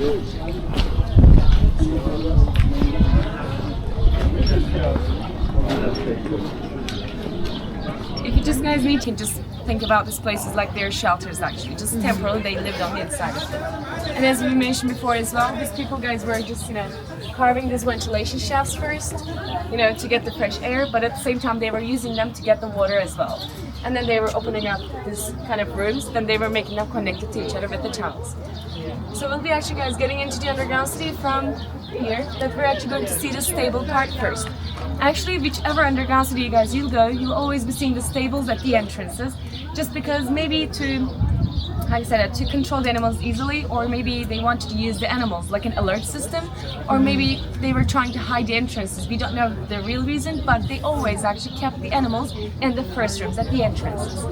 If you just guys need to just think about these places like they're shelters actually, just temporarily they lived on the inside of them. And as we mentioned before as well, these people guys were just, carving these ventilation shafts first, to get the fresh air, but at the same time they were using them to get the water as well. And then they were opening up this kind of rooms, then they were making them connected to each other with the tunnels. So we'll be actually guys getting into the underground city from here, that we're actually going to see the stable part first. Actually, whichever underground city you guys you'll go, you'll always be seeing the stables at the entrances, just because maybe to to control the animals easily, or maybe they wanted to use the animals like an alert system, or maybe they were trying to hide the entrances. We don't know the real reason, but they always actually kept the animals in the first rooms at the entrances.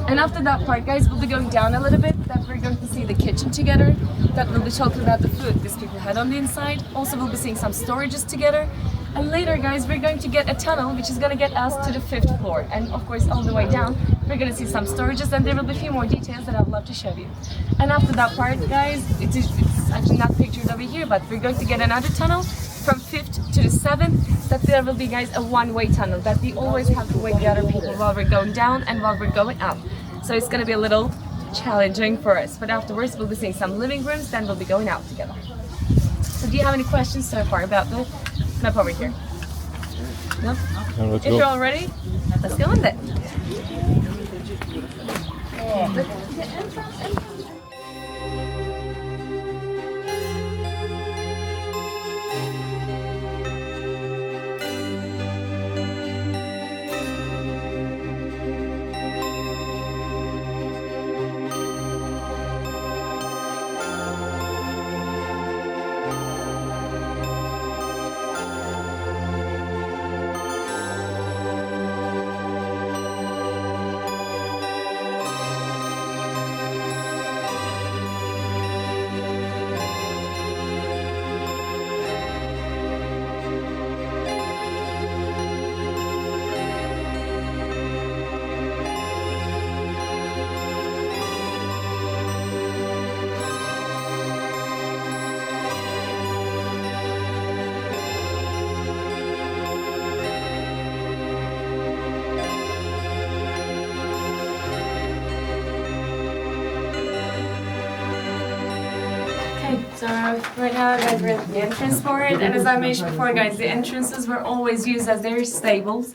And after that part, guys, we'll be going down a little bit, that we're going to see the kitchen together, that we'll be talking about the food these people had on the inside. Also, we'll be seeing some storages together. And later, guys, we're going to get a tunnel which is going to get us to the 5th floor. And of course, all the way down, we're going to see some storages, and there will be a few more details that I'd love to show you. And after that part, guys, it's actually not pictured over here, but we're going to get another tunnel from 5th to the 7th, that there will be, guys, a one-way tunnel, that we always have to wait the other people while we're going down and while we're going up. So it's going to be a little challenging for us. But afterwards, we'll be seeing some living rooms, then we'll be going out together. So do you have any questions so far about the map over here? No? If you're all ready, let's go with it. The entrance. So right now, guys, we're at the entrance for it, and as I mentioned before, guys, the entrances were always used as their stables.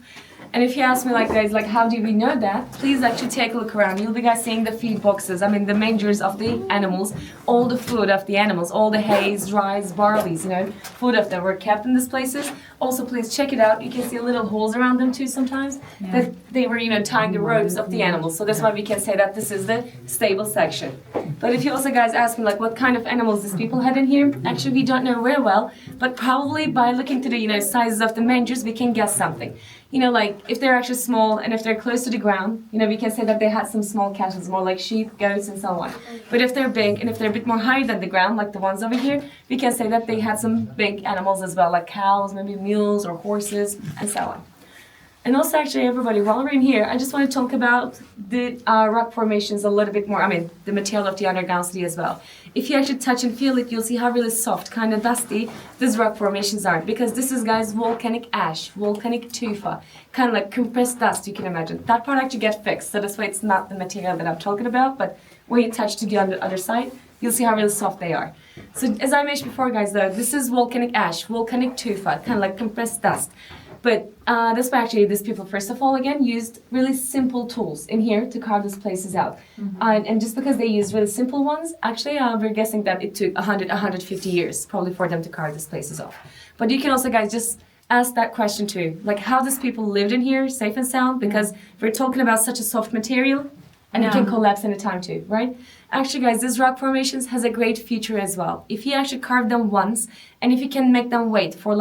And if you ask me, guys, how do we know that? Please actually take a look around. You'll be guys seeing the feed boxes. I mean, the mangers of the animals, all the food of the animals, all the hays, rice, barleys, food of them were kept in these places. Also, please check it out. You can see little holes around them too sometimes. Yeah. That they were, tying the ropes of the animals. So that's why we can say that this is the stable section. But if you also guys ask me, what kind of animals these people had in here, actually we don't know very well. But probably by looking to the, sizes of the mangers, we can guess something. If they're actually small and if they're close to the ground, we can say that they had some small cattle, more like sheep, goats, and so on. But if they're big and if they're a bit more higher than the ground, like the ones over here, we can say that they had some big animals as well, like cows, maybe mules or horses, and so on. And also, actually, everybody, while we're in here, I just want to talk about the rock formations a little bit more. I mean, the material of the underground city as well. If you actually touch and feel it, you'll see how really soft, kind of dusty these rock formations are. Because this is, guys, volcanic ash, volcanic tufa, kind of like compressed dust, you can imagine. That part actually gets fixed, so this way it's not the material that I'm talking about, but when you touch to the other side, you'll see how really soft they are. So, as I mentioned before, guys, though, this is volcanic ash, volcanic tufa, kind of like compressed dust. But this way, actually, these people, first of all, again, used really simple tools in here to carve these places out. Mm-hmm. And just because they used really simple ones, actually, we're guessing that it took 150 years, probably, for them to carve these places off. But you can also, guys, just ask that question, too. How these people lived in here, safe and sound, because we're talking about such a soft material, and it can collapse any time, too, right? Actually, guys, these rock formations has a great feature as well. If you actually carve them once, and if you can make them wait for,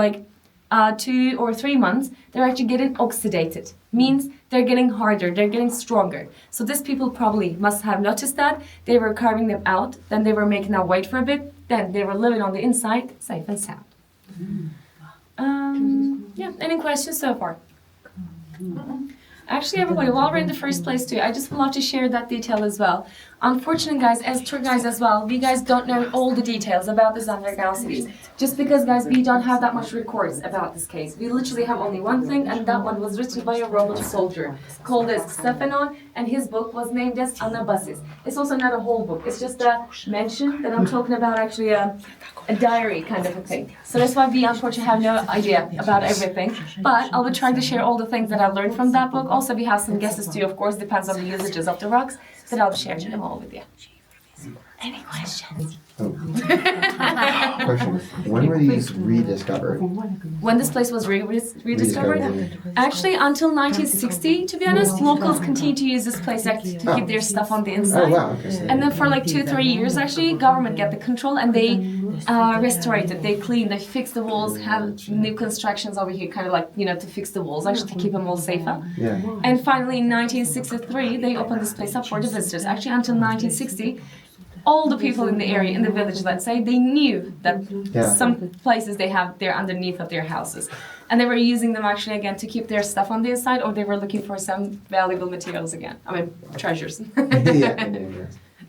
2 or 3 months, they're actually getting oxidated. Means they're getting harder, they're getting stronger. So these people probably must have noticed that. They were carving them out, then they were making them wait for a bit, then they were living on the inside, safe and sound. Yeah, any questions so far? Actually, everybody, while we're in the first place too, I just would love to share that detail as well. Unfortunately, guys, as tour guides as well, we guys don't know all the details about these underground cities. Just because, guys, we don't have that much records about this case. We literally have only one thing, and that one was written by a Roman soldier called as Stephanon, and his book was named as Anabasis. It's also not a whole book. It's just a mention that I'm talking about, actually a diary kind of a thing. So that's why we unfortunately have no idea about everything. But I'll be trying to share all the things that I've learned from that book. Also, we have some guesses too, of course, depends on the usages of the rocks, that I'll be sharing them all with you. Any questions? Question. When were these rediscovered? When this place was rediscovered? Actually, until 1960, to be honest, locals continued to use this place to keep their stuff on the inside. Oh, wow. Okay. And then for like 2-3 years, actually, government got the control and they restored it. They cleaned, they fixed the walls, had new constructions over here, kind of like, to fix the walls, actually, to keep them all safer. Yeah. And finally, in 1963, they opened this place up for the visitors. Actually, until 1960, all the people in the area, in the village, let's say, they knew that some places they're underneath of their houses. And they were using them actually again to keep their stuff on the inside, or they were looking for some valuable materials again. I mean, treasures. Yeah.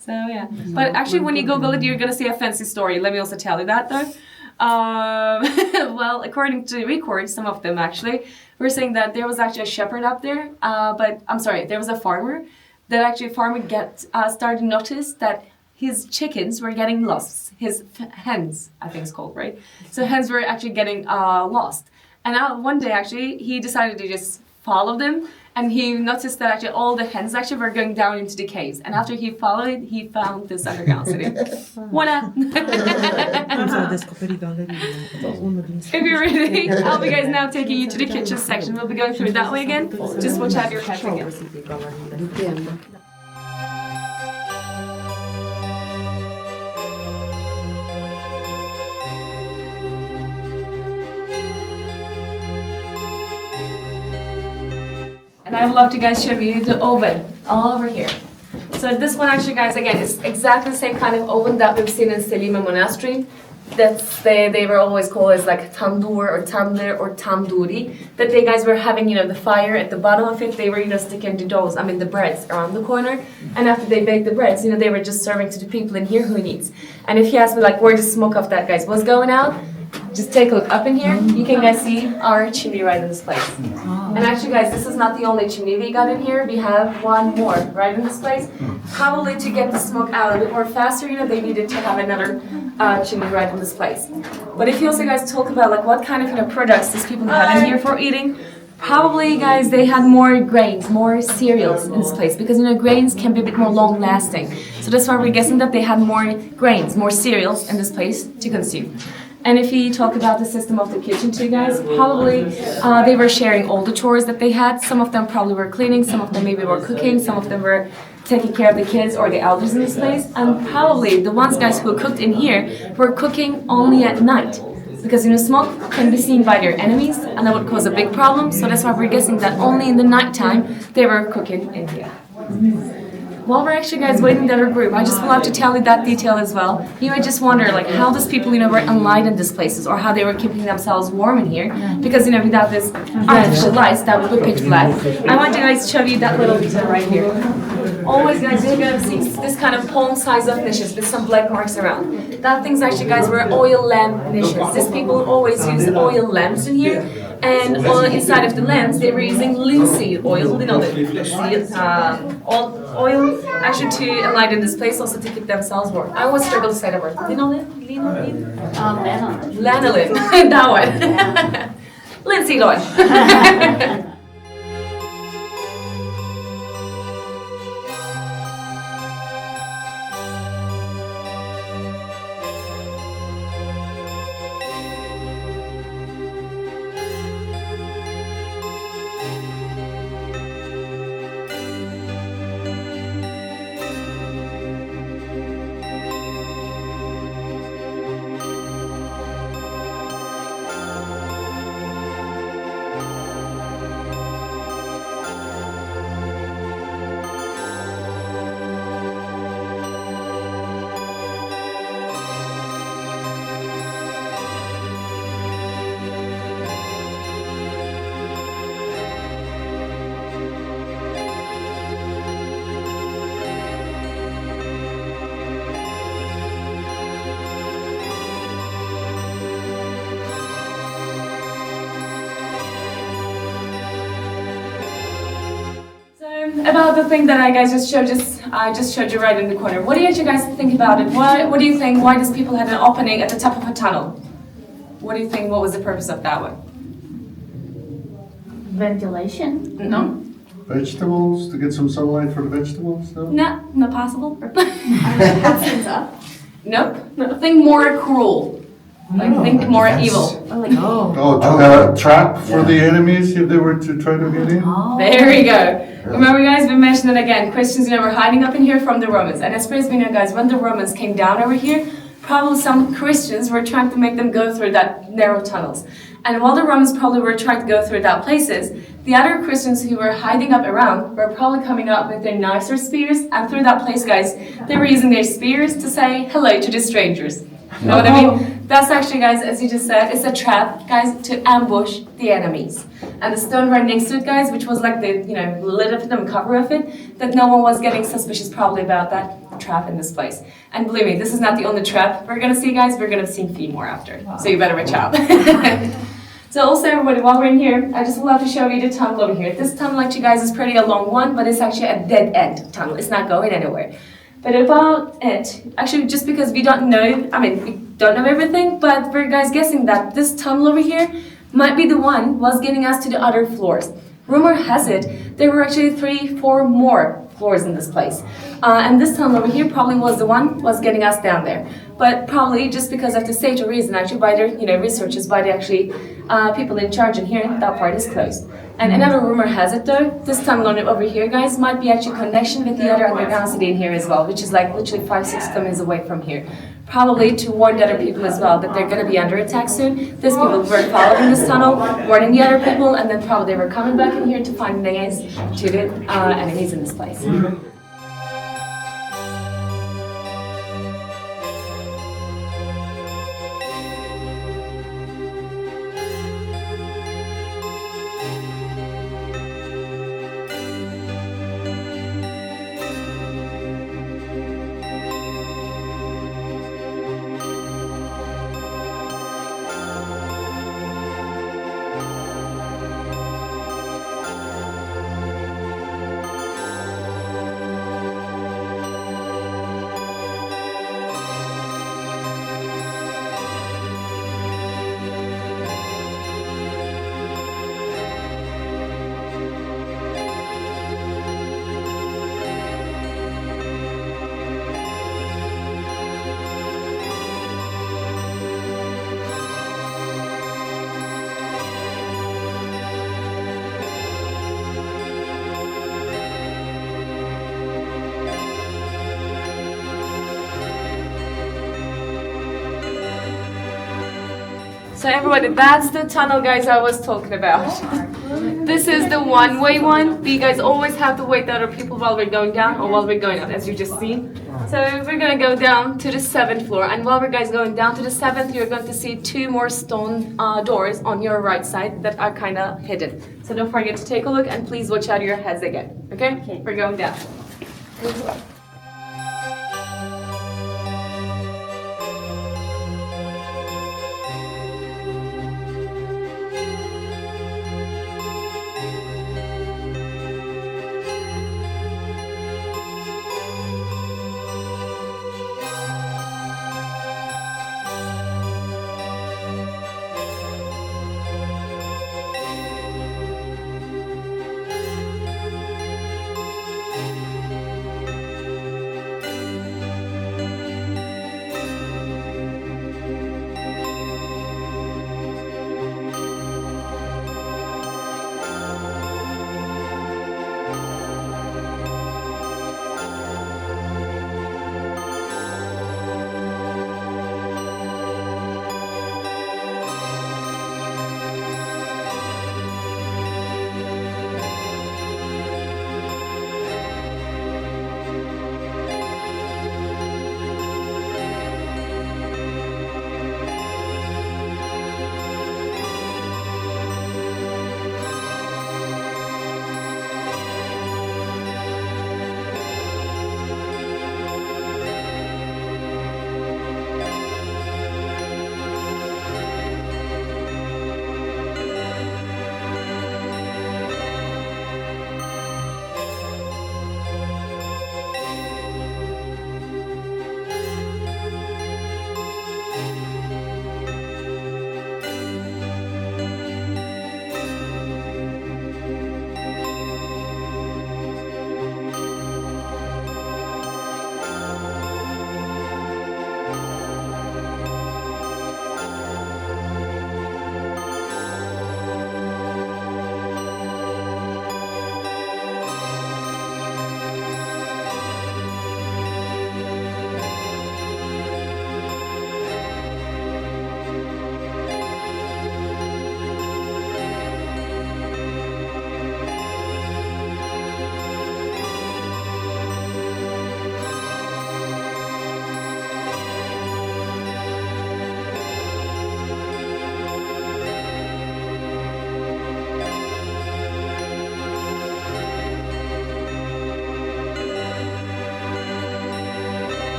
So yeah. But actually when you Google it, you're going to see a fancy story. Let me also tell you that though. Well, according to records, some of them actually, were saying that there was actually a shepherd up there, there was a farmer, that actually started to notice that his chickens were getting lost. His hens, I think it's called, right? So hens were actually getting lost. And one day, actually, he decided to just follow them. And he noticed that actually all the hens actually were going down into the caves. And after he followed it, he found this underground city. Voila! If you're ready, I'll be guys now taking you to the kitchen section. We'll be going through it that way again. Just watch out your head again. And I would love to guys show you the oven all over here. So this one actually, guys, again, is exactly the same kind of oven that we've seen in Selima Monastery. They were always called as like tandoor or tandir or tanduri. That they guys were having, the fire at the bottom of it. They were, sticking the breads around the corner. And after they baked the breads, they were just serving to the people in here who needs. And if you ask me like where the smoke of that, guys, was going out, just take a look up in here. You can guys see our chimney right in this place. And actually, guys, this is not the only chimney we got in here. We have one more right in this place. Probably to get the smoke out a bit more faster, they needed to have another chimney right in this place. But if you also guys talk about like what kind of products these people have in here for eating, probably, guys, they had more grains, more cereals in this place because grains can be a bit more long-lasting. So that's why we're guessing that they had more grains, more cereals in this place to consume. And if you talk about the system of the kitchen too, guys, probably they were sharing all the chores that they had. Some of them probably were cleaning, some of them maybe were cooking, some of them were taking care of the kids or the elders in this place. And probably the ones, guys, who cooked in here were cooking only at night. Because smoke can be seen by their enemies, and that would cause a big problem. So that's why we're guessing that only in the nighttime they were cooking in here. While we're actually, guys, waiting for our group, I just would love to tell you that detail as well. You might just wonder, like, how these people, were enlightened these places, or how they were keeping themselves warm in here. Because, without this artificial lights, that would be pitch black. I want to, guys, show you that little detail right here. Always, guys, you're going to see this kind of palm size of niches with some black marks around. That thing's actually, guys, were oil lamp niches. These people always use oil lamps in here. And inside of the lamps, they were using linseed oil, the oil, actually to enlighten this place, also to keep themselves warm. I always struggle to say that word. Lanolin? Lanolin. That one. Linseed oil. about the thing that I guys just showed you right in the corner. What do you guys think about it? What do you think? Why does people have an opening at the top of a tunnel? What do you think? What was the purpose of that one? Ventilation. No, Vegetables, to get some sunlight for the vegetables, no? no, not possible. Opens up. Nope. No, think more cruel. Like think more Yes. evil. Oh, trap for the enemies if they were to try to get in? There we go. Remember, guys, we mentioned it again. Christians, were hiding up in here from the Romans. And as far as we know, guys, when the Romans came down over here, probably some Christians were trying to make them go through that narrow tunnels. And while the Romans probably were trying to go through that places, the other Christians who were hiding up around were probably coming up with their knives or spears. And through that place, guys, they were using their spears to say hello to the strangers. You know what I mean? That's actually, guys, as you just said, it's a trap, guys, to ambush the enemies. And the stone right next to it, guys, which was like the, lid of them, cover of it, that no one was getting suspicious probably about that trap in this place. And believe me, this is not the only trap we're gonna see, guys. We're gonna see a few more after. So you better watch out. So also, everybody, while we're in here, I just would love to show you the tunnel over here. This tunnel, actually, guys, is pretty a long one, but it's actually a dead-end tunnel. It's not going anywhere. But about it, actually, just because we don't know, we don't know everything, but we're guys guessing that this tunnel over here might be the one was getting us to the other floors. Rumor has it, there were actually 3-4 more floors in this place. And this tunnel over here probably was the one was getting us down there. But probably just because of the safety reason, actually, by their researchers, by the actually people in charge in here, that part is closed. And another rumor has it though, this tunnel over here, guys, might be actually connection with the other underground city in here as well, which is like literally 5-6 kilometers away from here. Probably to warn the other people as well that they're going to be under attack soon. These people were following this tunnel, warning the other people, and then probably they were coming back in here to find names to the enemies in this place. So everybody, that's the tunnel, guys, I was talking about. This is the one-way one. You guys always have to wait the other people while we're going down or while we're going up, as you just seen. So we're gonna go down to the 7th floor, and while we're guys going down to the 7th, you're going to see 2 more stone doors on your right side that are kind of hidden. So don't forget to take a look, and please watch out your heads again. Okay? We're going down.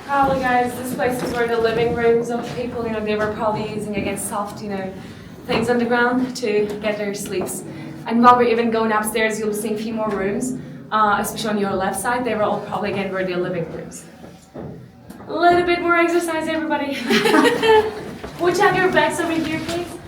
Probably, guys, this place is where the living rooms of people, you know, they were probably using against soft, you know, things on the ground to get their sleeps. And while we're even going upstairs, you'll see a few more rooms, especially on your left side. They were all probably again were their living rooms. A little bit more exercise, everybody. Would you have your backs over here, please?